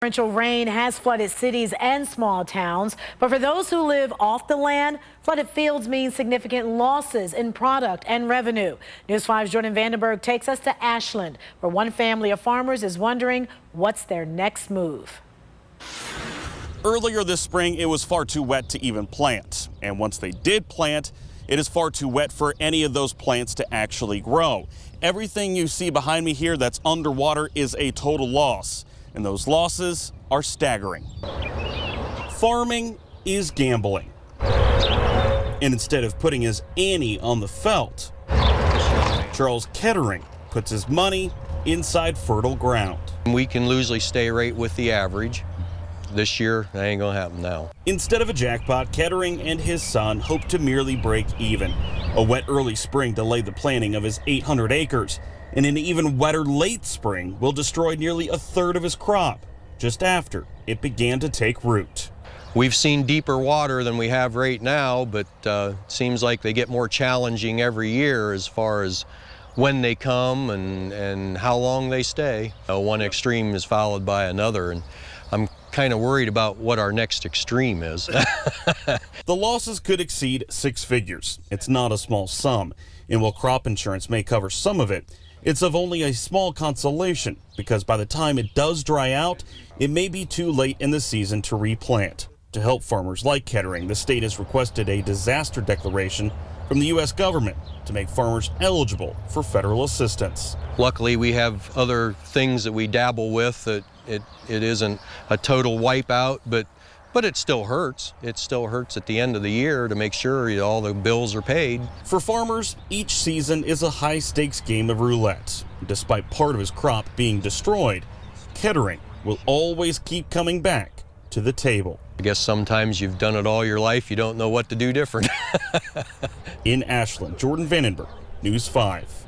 Torrential rain has flooded cities and small towns, but for those who live off the land, flooded fields mean significant losses in product and revenue. News 5's Jordan Vandenberg takes us to Ashland, where one family of farmers is wondering what's their next move. Earlier this spring, it was far too wet to even plant. And once they did plant, it is far too wet for any of those plants to actually grow. Everything you see behind me here that's underwater is a total loss. And those losses are staggering. Farming is gambling. And instead of putting his ante on the felt, Charles Kettering puts his money inside fertile ground. We can loosely stay right with the average. This year, that ain't gonna happen now. Instead of a jackpot, Kettering and his son hope to merely break even. A wet early spring delayed the planting of his 800 acres. And an even wetter late spring will destroy nearly a third of his crop, just after it began to take root. We've seen deeper water than we have right now, but it seems like they get more challenging every year as far as when they come and how long they stay. One extreme is followed by another, and I'm kind of worried about what our next extreme is. The losses could exceed 6 figures. It's not a small sum, and while crop insurance may cover some of it, it's of only a small consolation because by the time it does dry out, it may be too late in the season to replant. To help farmers like Kettering, the state has requested a disaster declaration from the U.S. government to make farmers eligible for federal assistance. Luckily, we have other things that we dabble with that it isn't a total wipeout, but it still hurts. It still hurts at the end of the year to make sure all the bills are paid. For farmers, each season is a high-stakes game of roulette. Despite part of his crop being destroyed, Kettering will always keep coming back to the table. I guess sometimes you've done it all your life, you don't know what to do different. In Ashland, Jordan Vandenberg, News 5.